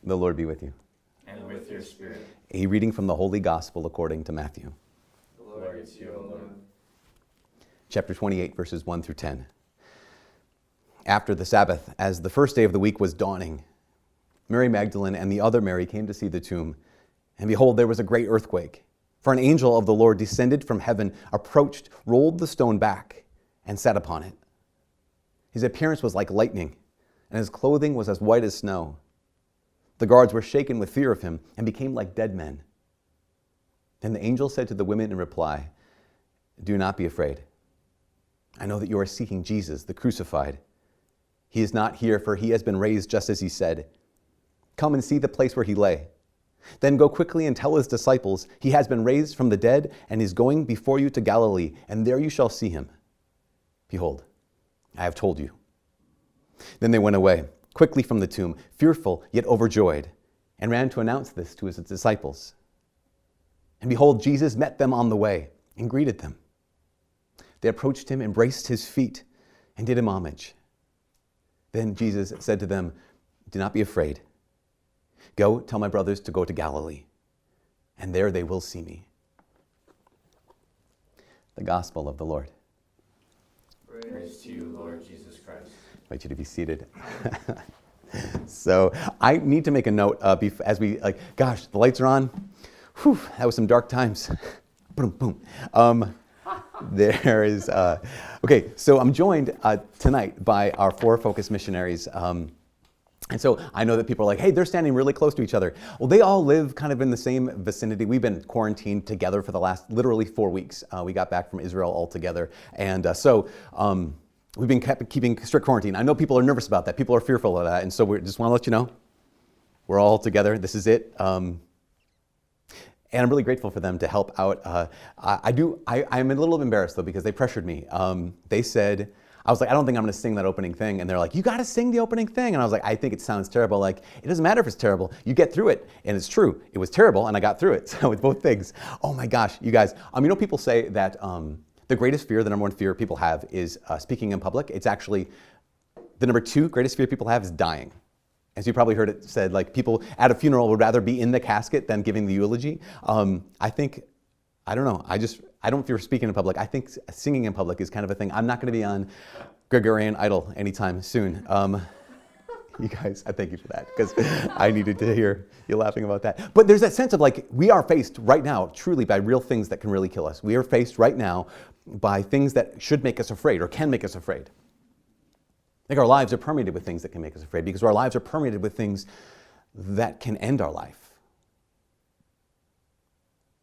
The Lord be with you. And with your spirit. A reading from the Holy Gospel according to Matthew. Glory to you, O Lord. Chapter 28, verses 1 through 10. After the Sabbath, as the first day of the week was dawning, Mary Magdalene and the other Mary came to see the tomb. And behold, there was a great earthquake. For an angel of the Lord descended from heaven, approached, rolled the stone back, and sat upon it. His appearance was like lightning, and his clothing was as white as snow. The guards were shaken with fear of him and became like dead men. Then the angel said to the women in reply, "Do not be afraid. I know that you are seeking Jesus, the crucified. He is not here, for he has been raised just as he said. Come and see the place where he lay. Then go quickly and tell his disciples, he has been raised from the dead and is going before you to Galilee, and there you shall see him. Behold, I have told you." Then they went away quickly from the tomb, fearful yet overjoyed, and ran to announce this to his disciples. And behold, Jesus met them on the way and greeted them. They approached him, embraced his feet, and did him homage. Then Jesus said to them, "Do not be afraid. Go tell my brothers to go to Galilee, and there they will see me." The Gospel of the Lord. Praise to you, Lord Jesus Christ. I invite you to be seated. So I need to make a note as we, gosh, the lights are on. Whew, that was some dark times. Boom, boom. There is, okay, so I'm joined tonight by our 4 Focus missionaries. And so I know that people are like, hey, they're standing really close to each other. Well, they all live kind of in the same vicinity. We've been quarantined together for the last literally 4 weeks. We got back from Israel all together. And so we've been keeping strict quarantine. I know people are nervous about that. People are fearful of that. And so we just want to let you know, we're all together. This is it. And I'm really grateful for them to help out. I'm a little embarrassed though, because they pressured me. They said, I was like, I don't think I'm going to sing that opening thing. And they're like, you got to sing the opening thing. And I was like, I think it sounds terrible. Like, it doesn't matter if it's terrible. You get through it. And it's true. It was terrible, and I got through it. So with both things. Oh my gosh, you guys. You know, people say that the greatest fear, the number one fear people have is speaking in public. It's actually the number 2 greatest fear people have is dying. As you probably heard it said, like people at a funeral would rather be in the casket than giving the eulogy. I don't know. I don't fear speaking in public. I think singing in public is kind of a thing. I'm not going to be on Gregorian Idol anytime soon. You guys, I thank you for that, because I needed to hear you laughing about that. But there's that sense of like, we are faced right now truly by real things that can really kill us. We are faced right now by things that should make us afraid or can make us afraid. Like our lives are permeated with things that can make us afraid, because our lives are permeated with things that can end our life.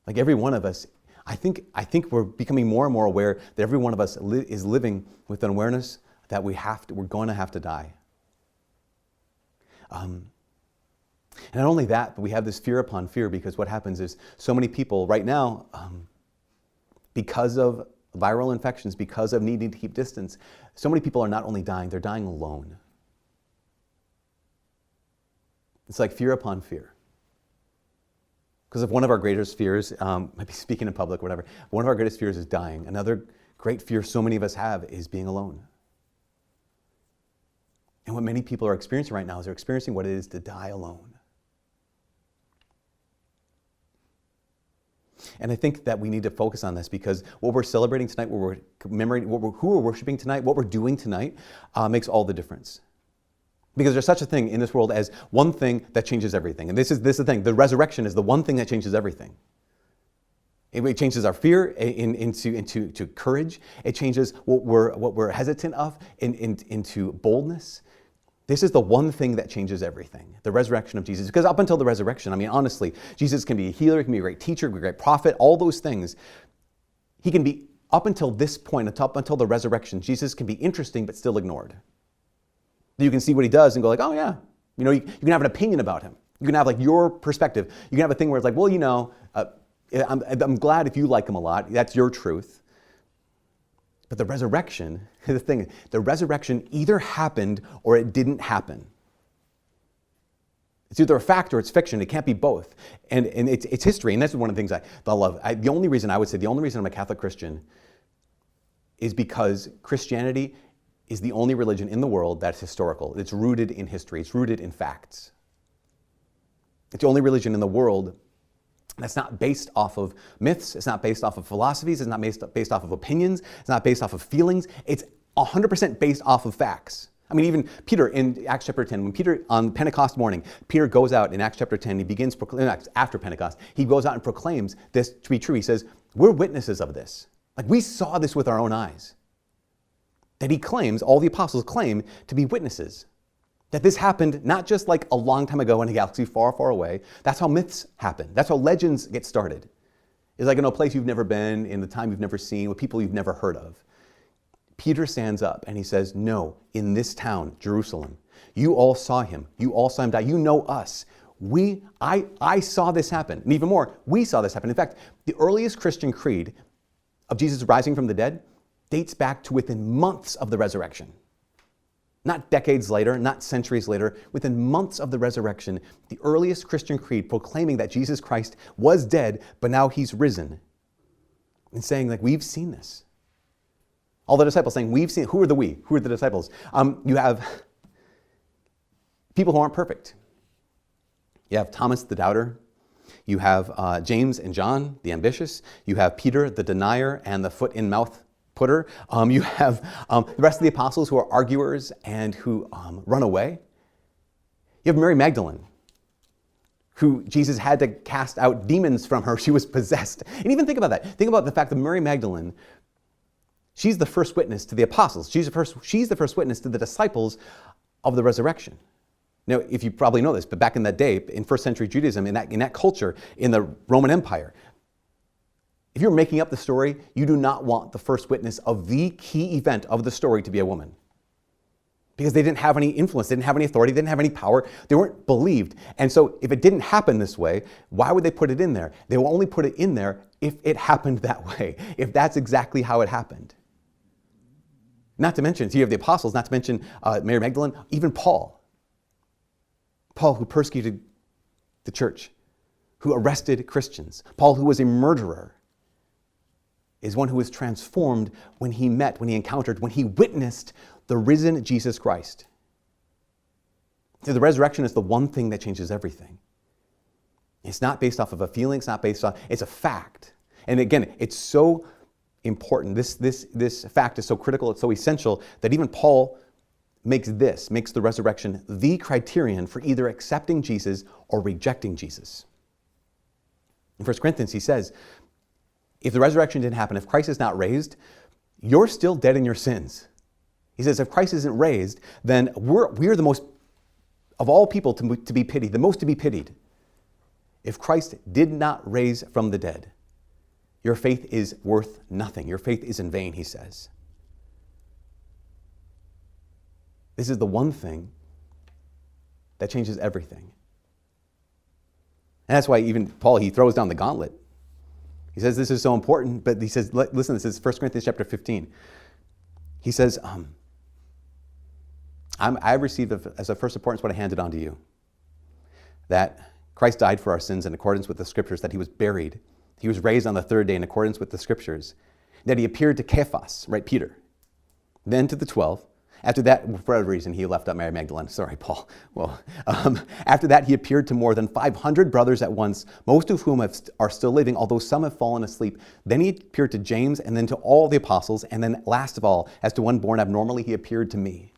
Like every one of us, I think we're becoming more and more aware that every one of us is living with an awareness that we're going to have to die. And not only that, but we have this fear upon fear, because what happens is so many people right now, because of viral infections, because of needing to keep distance, so many people are not only dying, they're dying alone. It's like fear upon fear. Because if one of our greatest fears, maybe speaking in public or whatever, one of our greatest fears is dying. Another great fear so many of us have is being alone. And what many people are experiencing right now is they're experiencing what it is to die alone. And I think that we need to focus on this, because what we're celebrating tonight, what we're commemorating, who we're worshiping tonight, what we're doing tonight makes all the difference. Because there's such a thing in this world as one thing that changes everything. And this is the thing. The resurrection is the one thing that changes everything. It changes our fear into courage. It changes what we're hesitant of into boldness. This is the one thing that changes everything, the resurrection of Jesus. Because up until the resurrection, I mean, honestly, Jesus can be a healer, he can be a great teacher, a great prophet, all those things. He can be, up until this point, up until the resurrection, Jesus can be interesting but still ignored. You can see what he does and go like, oh yeah. You know, you can have an opinion about him. You can have like your perspective. You can have a thing where it's like, well, you know, I'm glad if you like him a lot. That's your truth. But the resurrection, the thing, the resurrection either happened or it didn't happen. It's either a fact or it's fiction. It can't be both. And it's history. And that's one of the things I love. The only reason I'm a Catholic Christian is because Christianity is the only religion in the world that's historical. It's rooted in history. It's rooted in facts. It's the only religion in the world that's not based off of myths. It's not based off of philosophies. It's not based off of opinions. It's not based off of feelings. It's 100% based off of facts. I mean, even Peter in Acts chapter 10, when Peter, on Pentecost morning, Peter goes out in Acts chapter 10, he begins, after Pentecost, he goes out and proclaims this to be true. He says, we're witnesses of this. Like, we saw this with our own eyes. That he claims, all the apostles claim to be witnesses. That this happened not just like a long time ago in a galaxy far, far away. That's how myths happen. That's how legends get started. It's like in a place you've never been, in the time you've never seen, with people you've never heard of. Peter stands up and he says, no, in this town, Jerusalem, you all saw him. You all saw him die. You know us. I saw this happen. And even more, we saw this happen. In fact, the earliest Christian creed of Jesus rising from the dead dates back to within months of the resurrection. Not decades later, not centuries later, within months of the resurrection, the earliest Christian creed proclaiming that Jesus Christ was dead, but now he's risen. And saying, like, we've seen this. All the disciples saying, we've seen it. Who are the we? Who are the disciples? You have people who aren't perfect. You have Thomas the doubter. You have James and John, the ambitious. You have Peter, the denier, and the foot in mouth putter. You have the rest of the apostles who are arguers and who run away. You have Mary Magdalene, who Jesus had to cast out demons from her. She was possessed. And even think about that. Think about the fact that Mary Magdalene, she's the first witness to the apostles. She's the first witness to the disciples of the resurrection. Now, if you probably know this, but back in that day, in first century Judaism, in that culture, in the Roman Empire, if you're making up the story, you do not want the first witness of the key event of the story to be a woman. Because they didn't have any influence, they didn't have any authority, they didn't have any power, they weren't believed. And so if it didn't happen this way, why would they put it in there? They will only put it in there if it happened that way, if that's exactly how it happened. Not to mention, so you have the apostles, not to mention Mary Magdalene, even Paul. Paul, who persecuted the church, who arrested Christians. Paul, who was a murderer, is one who was transformed when he encountered, when he witnessed the risen Jesus Christ. So the resurrection is the one thing that changes everything. It's not based off of a feeling, it's a fact. And again, it's so important. This fact is so critical, it's so essential that even Paul makes the resurrection the criterion for either accepting Jesus or rejecting Jesus. In 1 Corinthians, he says, if the resurrection didn't happen, if Christ is not raised, you're still dead in your sins. He says, if Christ isn't raised, then we're the most, of all people to be pitied, the most to be pitied. If Christ did not raise from the dead, your faith is worth nothing. Your faith is in vain, he says. This is the one thing that changes everything. And that's why even Paul, he throws down the gauntlet. He says this is so important, but he says, listen, this is 1 Corinthians chapter 15. He says, I received as of first importance what I handed on to you. That Christ died for our sins in accordance with the scriptures, that he was buried. He was raised on the third day in accordance with the scriptures. That he appeared to Cephas, right, Peter. Then to the 12. After that, for whatever reason, he left out Mary Magdalene. Sorry, Paul. Well, after that, he appeared to more than 500 brothers at once, most of whom are still living, although some have fallen asleep. Then he appeared to James, and then to all the apostles, and then last of all, as to one born abnormally, he appeared to me.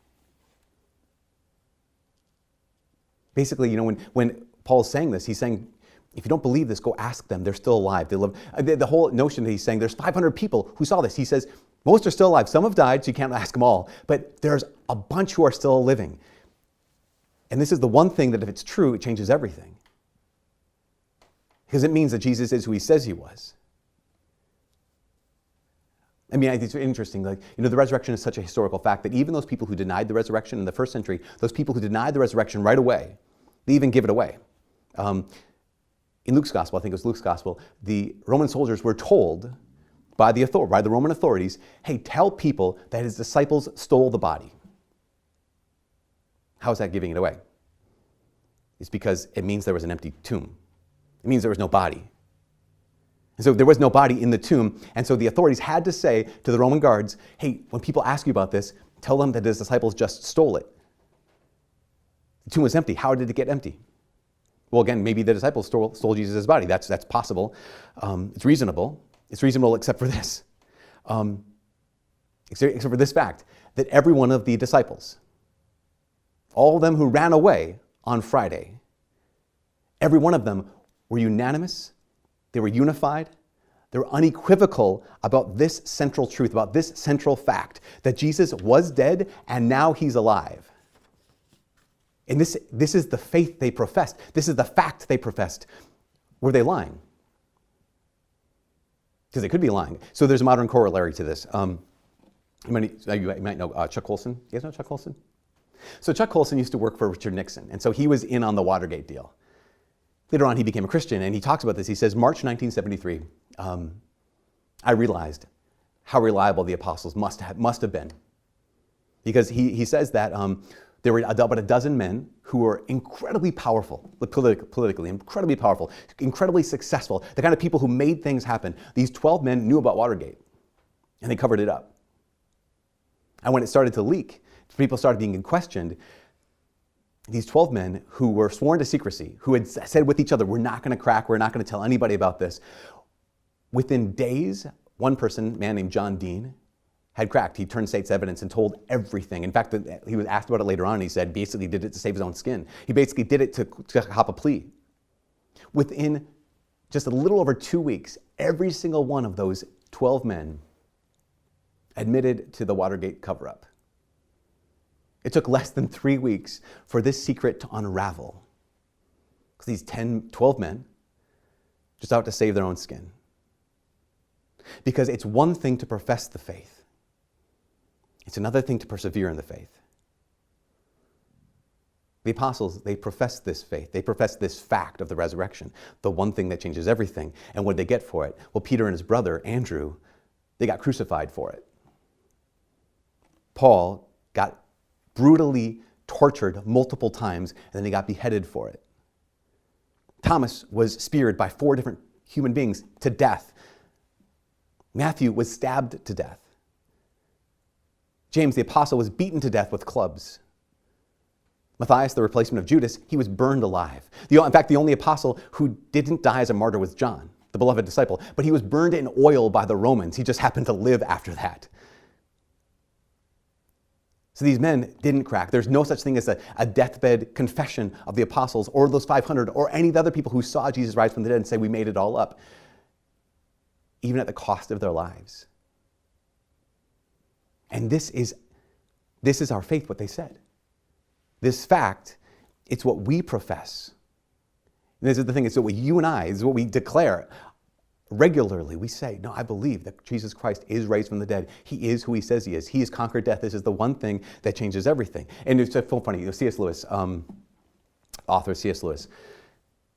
Basically, when Paul's saying this, he's saying, if you don't believe this, go ask them. They're still alive. They live. The whole notion that he's saying, there's 500 people who saw this. He says, most are still alive. Some have died, so you can't ask them all. But there's a bunch who are still living. And this is the one thing that if it's true, it changes everything. Because it means that Jesus is who he says he was. I mean, it's interesting. The resurrection is such a historical fact that even those people who denied the resurrection in the first century, those people who denied the resurrection right away, they even give it away. In Luke's gospel, I think it was Luke's gospel, the Roman soldiers were told by the Roman authorities, hey, tell people that his disciples stole the body. How is that giving it away? It's because it means there was an empty tomb. It means there was no body. And so there was no body in the tomb, and so the authorities had to say to the Roman guards, hey, when people ask you about this, tell them that his disciples just stole it. The tomb was empty. How did it get empty? Well, again, maybe the disciples stole Jesus' body. That's possible. It's reasonable. It's reasonable except for this. Except for this fact, that every one of the disciples, all of them who ran away on Friday, every one of them were unanimous, they were unified, they were unequivocal about this central truth, about this central fact, that Jesus was dead and now he's alive. And this is the faith they professed. This is the fact they professed. Were they lying? Because they could be lying. So there's a modern corollary to this. You might know Chuck Colson. You guys know Chuck Colson? So Chuck Colson used to work for Richard Nixon, and so he was in on the Watergate deal. Later on, he became a Christian, and he talks about this. He says, March 1973, I realized how reliable the apostles must have been. Because he says that there were about a dozen men who were incredibly powerful, politically, incredibly powerful, incredibly successful, the kind of people who made things happen. These 12 men knew about Watergate, and they covered it up. And when it started to leak, people started being questioned. These 12 men who were sworn to secrecy, who had said with each other, we're not going to crack, we're not going to tell anybody about this. Within days, one person, a man named John Dean, had cracked. He turned state's evidence and told everything. In fact, he was asked about it later on, and he said basically did it to save his own skin. He basically did it to hop a plea. Within just a little over 2 weeks, every single one of those 12 men admitted to the Watergate cover-up. It took less than 3 weeks for this secret to unravel. Because these 12 men just out to save their own skin. Because it's one thing to profess the faith. It's another thing to persevere in the faith. The apostles, they professed this faith. They professed this fact of the resurrection, the one thing that changes everything. And what did they get for it? Well, Peter and his brother, Andrew, they got crucified for it. Paul got brutally tortured multiple times, and then he got beheaded for it. Thomas was speared by 4 different human beings to death. Matthew was stabbed to death. James, the apostle, was beaten to death with clubs. Matthias, the replacement of Judas, he was burned alive. In fact, the only apostle who didn't die as a martyr was John, the beloved disciple, but he was burned in oil by the Romans. He just happened to live after that. So these men didn't crack. There's no such thing as a deathbed confession of the apostles or those 500 or any of the other people who saw Jesus rise from the dead and say, we made it all up, even at the cost of their lives. And this is our faith, what they said. This fact, it's what we profess. And this is the thing, it's what you and I, this is what we declare. Regularly, we say, no, I believe that Jesus Christ is raised from the dead. He is who he says he is. He has conquered death. This is the one thing that changes everything. And it's so funny, C.S. Lewis, author C.S. Lewis,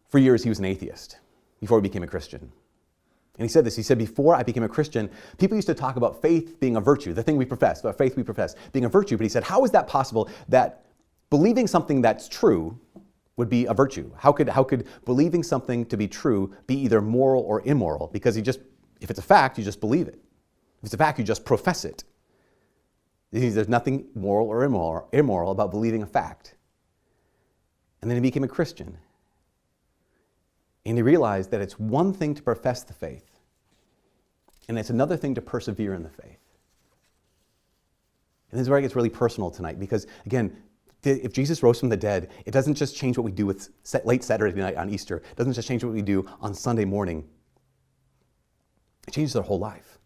for years he was an atheist before he became a Christian. And he said this, he said, before I became a Christian, people used to talk about faith being a virtue, the thing we profess, about faith we profess, being a virtue. But he said, how is that possible that believing something that's true would be a virtue? How could believing something to be true be either moral or immoral? Because if it's a fact, you just believe it. If it's a fact, you just profess it. There's nothing moral or immoral about believing a fact. And then he became a Christian. And he realized that it's one thing to profess the faith, and it's another thing to persevere in the faith. And this is where it gets really personal tonight, because again, if Jesus rose from the dead, it doesn't just change what we do with late Saturday night on Easter. It doesn't just change what we do on Sunday morning. It changes our whole life.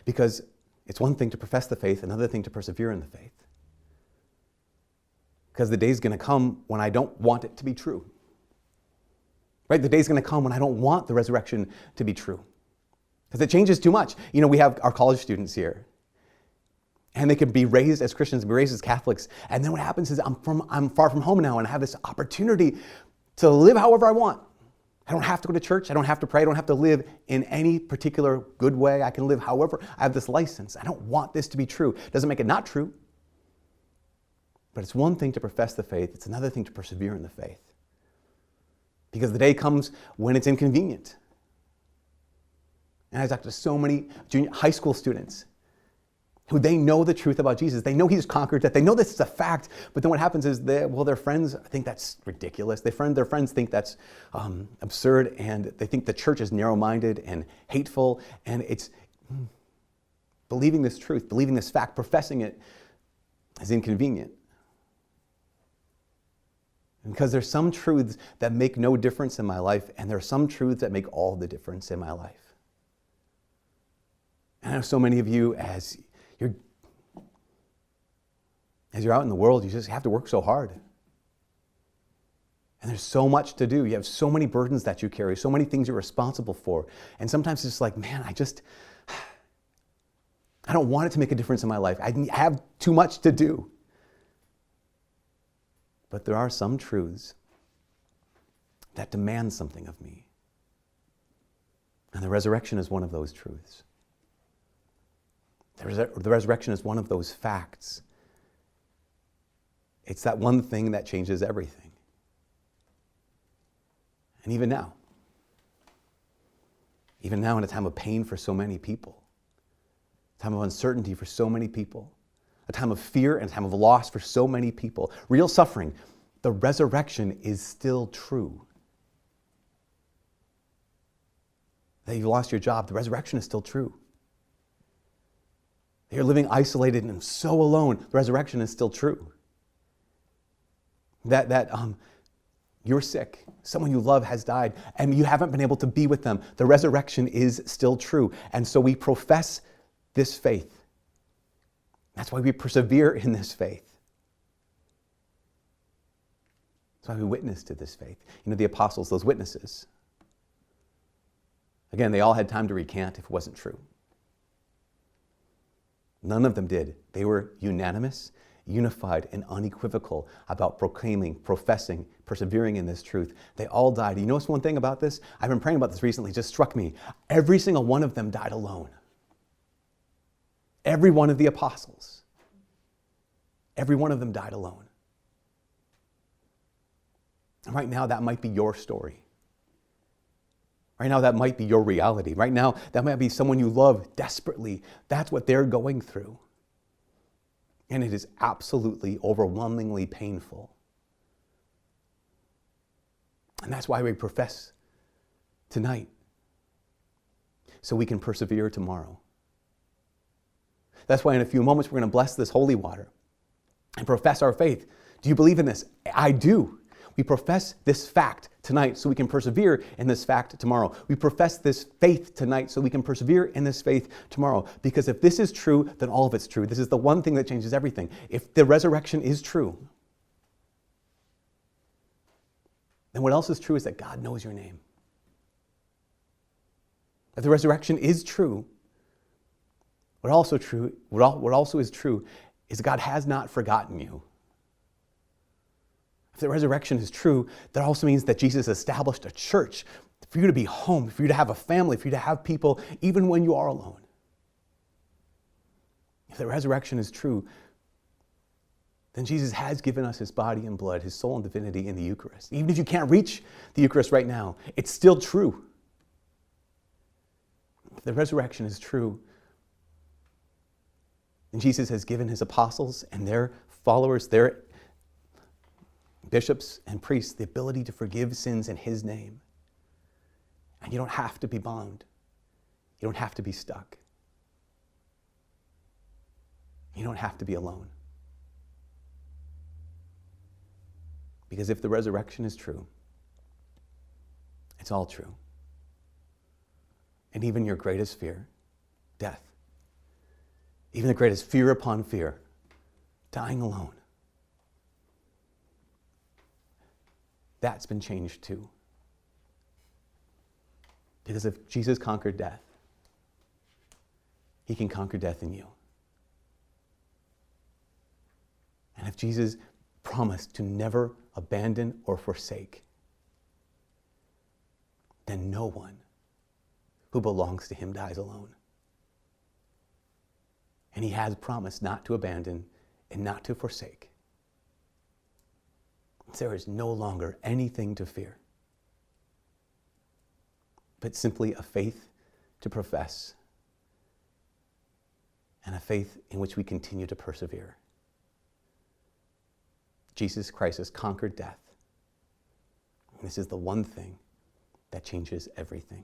Because it's one thing to profess the faith, another thing to persevere in the faith. Because the day's going to come when I don't want it to be true. Right? The day's going to come when I don't want the resurrection to be true. Because it changes too much. You know, we have our college students here. And they can be raised as Christians, be raised as Catholics. And then what happens is I'm far from home now, and I have this opportunity to live however I want. I don't have to go to church. I don't have to pray. I don't have to live in any particular good way. I can live however. I have this license. I don't want this to be true. Doesn't make it not true. But it's one thing to profess the faith. It's another thing to persevere in the faith. Because the day comes when it's inconvenient. And I talked to so many high school students. who they know the truth about Jesus. They know he's conquered death. They know this is a fact, but then what happens is their friends think that's ridiculous. Their friends think that's absurd, and they think the church is narrow-minded and hateful, and it's believing this truth, believing this fact, professing it is inconvenient. And because there's some truths that make no difference in my life, and there are some truths that make all the difference in my life. And I know so many of you, as you're out in the world, you just have to work so hard. And there's so much to do. You have so many burdens that you carry, so many things you're responsible for. And sometimes it's just like, man, I don't want it to make a difference in my life. I have too much to do. But there are some truths that demand something of me. And the resurrection is one of those truths. The resurrection is one of those facts. It's that one thing that changes everything. And even now in a time of pain for so many people, a time of uncertainty for so many people, a time of fear and a time of loss for so many people, real suffering, the resurrection is still true. That you lost your job, the resurrection is still true. That you're living isolated and so alone, the resurrection is still true. That you're sick, someone you love has died, and you haven't been able to be with them. The resurrection is still true. And so we profess this faith. That's why we persevere in this faith. That's why we witness to this faith. You know, the apostles, those witnesses, again, they all had time to recant if it wasn't true. None of them did. They were unanimous, unified, and unequivocal about proclaiming, professing, persevering in this truth. They all died. You notice one thing about this? I've been praying about this recently. It just struck me. Every single one of them died alone. Every one of the apostles. Every one of them died alone. And right now, that might be your story. Right now, that might be your reality. Right now, that might be someone you love desperately. That's what they're going through. And it is absolutely, overwhelmingly painful. And that's why we profess tonight, so we can persevere tomorrow. That's why in a few moments we're going to bless this holy water and profess our faith. Do you believe in this? I do. We profess this fact tonight so we can persevere in this fact tomorrow. We profess this faith tonight so we can persevere in this faith tomorrow. Because if this is true, then all of it's true. This is the one thing that changes everything. If the resurrection is true, then what else is true is that God knows your name. If the resurrection is true, what also is true is God has not forgotten you. If the resurrection is true, that also means that Jesus established a church for you to be home, for you to have a family, for you to have people, even when you are alone. If the resurrection is true, then Jesus has given us his body and blood, his soul and divinity in the Eucharist. Even if you can't reach the Eucharist right now, it's still true. If the resurrection is true, then Jesus has given his apostles and their followers, their bishops and priests, the ability to forgive sins in his name. And you don't have to be bound. You don't have to be stuck. You don't have to be alone. Because if the resurrection is true, it's all true. And even your greatest fear, death, even the greatest fear upon fear, dying alone, that's been changed too. Because if Jesus conquered death, he can conquer death in you. And if Jesus promised to never abandon or forsake, then no one who belongs to him dies alone. And he has promised not to abandon and not to forsake. There is no longer anything to fear, but simply a faith to profess and a faith in which we continue to persevere. Jesus Christ has conquered death. And this is the one thing that changes everything.